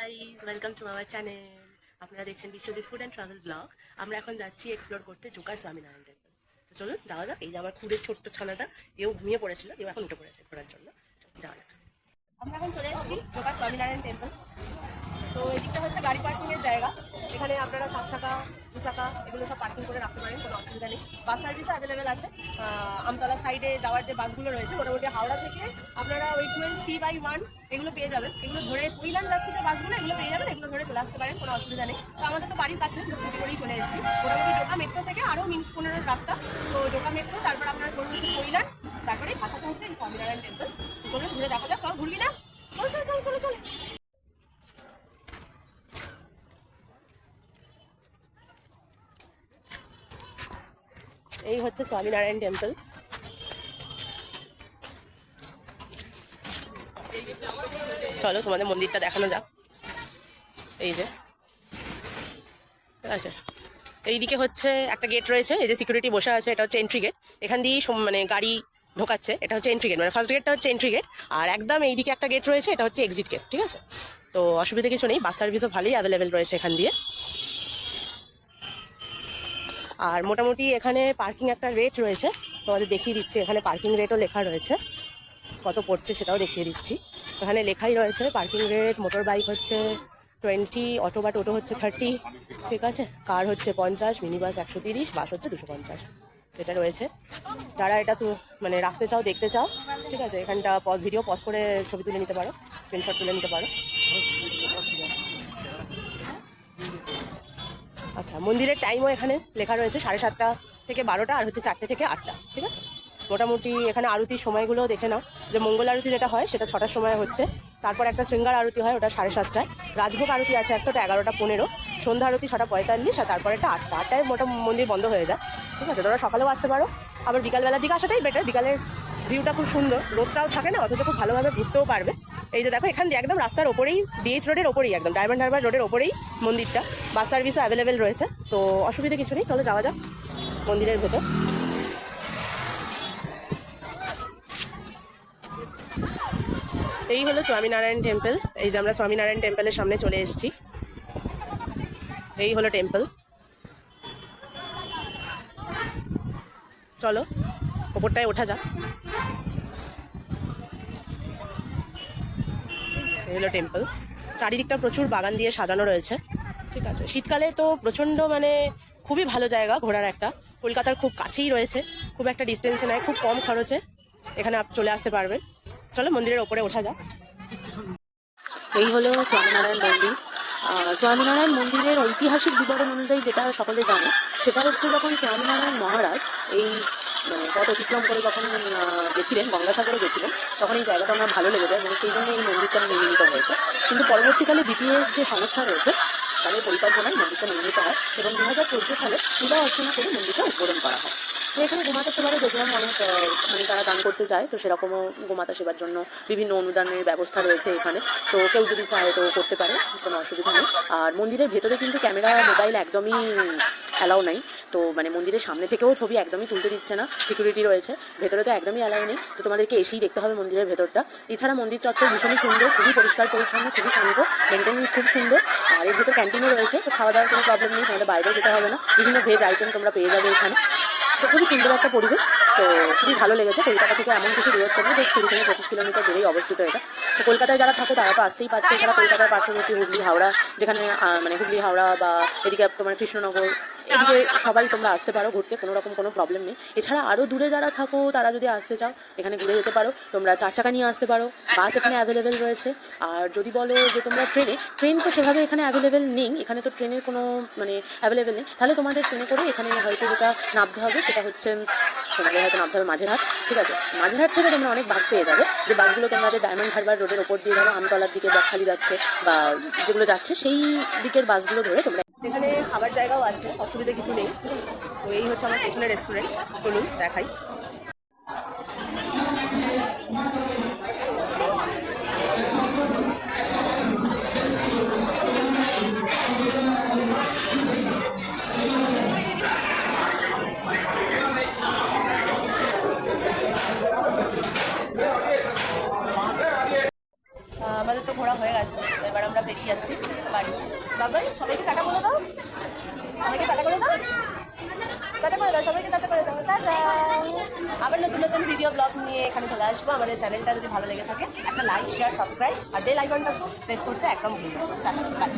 Guys welcome to our channel. আপনারা দেখছেন Biswajit food and travel blog. আমরা এখন যাচ্ছি এক্সপ্লোর করতে জোকার স্বামীনারায়ণ টেম্পল। তো চলুন যাওয়া যাক। এই যে আমার খুদের ছোট্ট ছানাটা, এও ঘুমিয়ে পড়েছিল, এও এখন উঠে পড়েছে ঘোরার জন্য। যাওয়া যাক। আমরা এখন চলে এসেছি জোকার স্বামীনারায়ণ টেম্পল। তো এদিকটা হচ্ছে গাড়ি পার্কিংয়ের জায়গা। এখানে আপনারা 4 চাকা 2 চাকা এগুলো সব পার্কিং করে রাখতে পারেন, কোনো অসুবিধা নেই। বাস সার্ভিসও অ্যাভেলেবেল আছে। আমতলা সাইডে যাওয়ার যে বাসগুলো রয়েছে মোটামুটি হাওড়া থেকে আপনারা ওই 12C/1 এগুলো পেয়ে যাবেন। এগুলো ধরে কৈলান যাচ্ছে যে বাসগুলো, এগুলো পেয়ে যাবেন, এগুলো ধরে চলে আসতে পারেন, কোনো অসুবিধা নেই। তো আমাদের তো বাড়ির কাছে স্কুটি করেই চলে এসেছি। মোটামুটি জোকা মেট্রো থেকে আরও মিনিট 15 রাস্তা। তো জোকা মেট্রো, তারপর আপনারা ধরুন হচ্ছে কৈলান, তারপরে ভাষাটা হচ্ছে এই স্বামীনারায়ণ টেম্পল। চলুন ঘুরে দেখা যাক। চল ঘুরবি না? চল চল চল চলো চল। এই হচ্ছে স্বামীনারায়ণ টেম্পল। চলো তোমাদের মন্দিরটা দেখানো যাক। এই যে আচ্ছা, এইদিকে হচ্ছে একটা গেট রয়েছে, এই যে সিকিউরিটি বসে আছে, এটা হচ্ছে এন্ট্রি গেট। এখান দিয়েই মানে গাড়ি ঢোকাচ্ছে। এটা হচ্ছে এন্ট্রি গেট, মানে ফার্স্ট গেটটা হচ্ছে এন্ট্রি গেট। আর একদম এইদিকে একটা গেট রয়েছে, এটা হচ্ছে এক্সিট গেট। ঠিক আছে, তো অসুবিধা কিছু নেই, বাস সার্ভিসও ভালোই অ্যাভেলেবেল রয়েছে এখান দিয়ে। আর মোটামুটি এখানে পার্কিং একটা রেট রয়েছে, তোমাদের দেখিয়ে দিচ্ছি। এখানে পার্কিং রেটও লেখা রয়েছে, কত পড়ছে সেটাও দেখিয়ে দিচ্ছি। এখানে লেখাই রয়েছে পার্কিং রেট। মোটর বাইক হচ্ছে 20, অটো বা টোটো হচ্ছে 30, ঠিক আছে। কার হচ্ছে 50, মিনি বাস 130, বাস হচ্ছে 250, এটা রয়েছে। যারা এটা তো মানে রাখতে চাও, দেখতে চাও, ঠিক আছে, এখানটা ভিডিও পজ করে ছবি তুলে নিতে পারো, স্ক্রিনশট তুলে নিতে পারো। আচ্ছা, মন্দিরের টাইমও এখানে লেখা রয়েছে, 7:30 থেকে 12টা, আর হচ্ছে 4টে থেকে 8টা, ঠিক আছে। মোটামুটি এখানে আরতির সময়গুলো দেখে নাও। যে মঙ্গল আরতি যেটা হয় সেটা 6টার সময় হচ্ছে, তারপর একটা শৃঙ্গার আরতি হয়, ওটা 7:30টায়। রাজভোগ আরতি আছে একটা, ওটা 11টা 15, সন্ধ্যা আরতি 6:45, আর তারপর একটা 8টায় মন্দির বন্ধ হয়ে যায়, ঠিক আছে। তোমরা সকালেও আসতে পারো, আবার বিকালবেলার দিকে আসাটাই বেটার। বিকালের ভিউটা খুব সুন্দর, রোদটাও থাকে না, অথচ খুব ভালোভাবে ঘুরতেও পারবে। এই যে দেখো, এখান দিয়ে একদম রাস্তার ওপরেই, ডিএইচ রোডের ওপরেই, একদম ডায়মন্ড হারবার রোডের ওপরেই মন্দিরটা। বাস সার্ভিসও অ্যাভেলেবেল রয়েছে, তো অসুবিধা কিছু নেই। চলো যাওয়া যাক মন্দিরের ভেতর। এই হলো স্বামীনারায়ণ টেম্পল। এই যে আমরা স্বামীনারায়ণ টেম্পলের সামনে চলে এসেছি। এই হলো টেম্পল। চলো ওপরটায় ওঠা যাক। এই হলো টেম্পল। চারিদিকটা প্রচুর বাগান দিয়ে সাজানো রয়েছে, ঠিক আছে। শীতকালে তো প্রচণ্ড মানে খুবই ভালো জায়গা ঘোরার একটা। কলকাতার খুব কাছেই রয়েছে, খুব একটা ডিস্টেন্সে নেয়, খুব কম খরচে এখানে চলে আসতে পারবেন। চলো মন্দিরের ওপরে ওঠা যাক। এই হলো স্বামীনারায়ণ মন্দির। স্বামীনারায়ণ মন্দিরের ঐতিহাসিক বিবরণ অনুযায়ী যেটা সকলে জানে, সেটা হচ্ছে যখন স্বামীনারায়ণ মহারাজ এই মানে পথ অতিক্রম করে যখন গেছিলেন, গঙ্গাসাগরে গেছিলেন, তখন এই জায়গাটা আমার ভালো লেগে যায় এবং সেই জন্য এই মন্দিরটা নির্মিত হয়েছে। কিন্তু পরবর্তীকালে বিপিএস যে সংস্থা রয়েছে তাদের পরিকল্পনায় মন্দিরটা নির্মিত হয় এবং 2014 সালে পূজা অর্চনা করে মন্দিরটা উদ্বোধন করা হয়। তো এখানে গোমাতা সেবারও দেখলাম অনেক মানে তারা দান করতে চায়, তো সেরকমও গোমাতা সেবার জন্য বিভিন্ন অনুদানের ব্যবস্থা রয়েছে এখানে। তো কেউ যদি চায় তো করতে পারে, কোনো অসুবিধা নেই। আর মন্দিরের ভেতরে কিন্তু ক্যামেরা মোবাইল একদমই অ্যালাউ নেই। তো মানে মন্দিরের সামনে থেকেও ছবি একদমই তুলতে দিচ্ছে না, সিকিউরিটি রয়েছে। ভেতরে তো একদমই অ্যালাউ নেই, তো তোমাদেরকে এসেই দেখতে হবে মন্দিরের ভেতরটা। এছাড়া মন্দির চত্বর ভীষণই সুন্দর, খুবই পরিষ্কার পরিচ্ছন্ন, খুবই শান্ত, মেনটেন্যান্স খুব সুন্দর। আর এর ভেতর ক্যান্টিনও রয়েছে, তো খাওয়া দাওয়ার কোনো প্রবলেম নেই, তোমাদের বাইরে যেতে হবে না। বিভিন্ন ভেজ আইটেম তোমরা পেয়ে যাবে এখানে। তো খুবই সুন্দর একটা পরিবেশ, তো খুবই ভালো লেগেছে। কলকাতা থেকে এমন কিছু দূরত্ব নেই, বেশ 20 থেকে 25 কিলোমিটার দূরেই অবস্থিত এটা। তো কলকাতায় যারা থাকো তারা তো আসতেই পারছে। এছাড়া কলকাতার পার্শ্ববর্তী হুগলি হাওড়া, যেখানে মানে হুগলি হাওড়া বা এদিকে তোমার কৃষ্ণনগর, এদিকে সবাই তোমরা আসতে পারো ঘুরতে, কোনো রকম কোনো প্রবলেম নেই। এছাড়া আরও দূরে যারা থাকো তারা যদি আসতে চাও এখানে ঘুরে যেতে পারো। তোমরা 4 চাকা নিয়ে আসতে পারো, বাস এখানে অ্যাভেলেবেল রয়েছে। আর যদি বলো যে তোমরা ট্রেন তো সেভাবে এখানে অ্যাভেলেবেল নেই, এখানে তো ট্রেনের কোনো মানে অ্যাভেলেবেল নেই। তাহলে তোমাদের ট্রেনে করে এখানে হয়তো যেটা নামতে হবে সেটা হচ্ছে তোমাদের হয়তো নামতে হবে মাঝেরহাট, ঠিক আছে। মাঝেরহাট থেকে তোমরা অনেক বাস পেয়ে যাবে, যে বাসগুলো তোমাদের ডায়মন্ড হারবার রোডের ওপর দিয়ে ধরো আমতলার দিকে বকখালি যাচ্ছে বা যেগুলো যাচ্ছে সেই দিকের বাসগুলো ধরে তোমরা। এখানে খাবার জায়গাও আছে, অসুবিধা কিছু নেই। তো এই হচ্ছে আমার পেছনের রেস্টুরেন্ট, চলুন দেখাই। আমাদের তো ঘোরা হয়ে গেছে, তো এবার আমরা বেরিয়ে যাচ্ছি বাড়ি। বাবাই সবাইকে টাটা বলে দাও, সবাইকে টাটা করে দাও, টাটা করে দাও, সবাইকে টাটা করে দাও, টাটা। আবার নতুন নতুন ভিডিও ব্লগ নিয়ে এখানে চলে আসবো। আমাদের চ্যানেলটা যদি ভালো লেগে থাকে একটা লাইক, শেয়ার, সাবস্ক্রাইব আর বেল আইকনটা প্রেস করতে একদম ভুলবেন না। টাটা, বাই।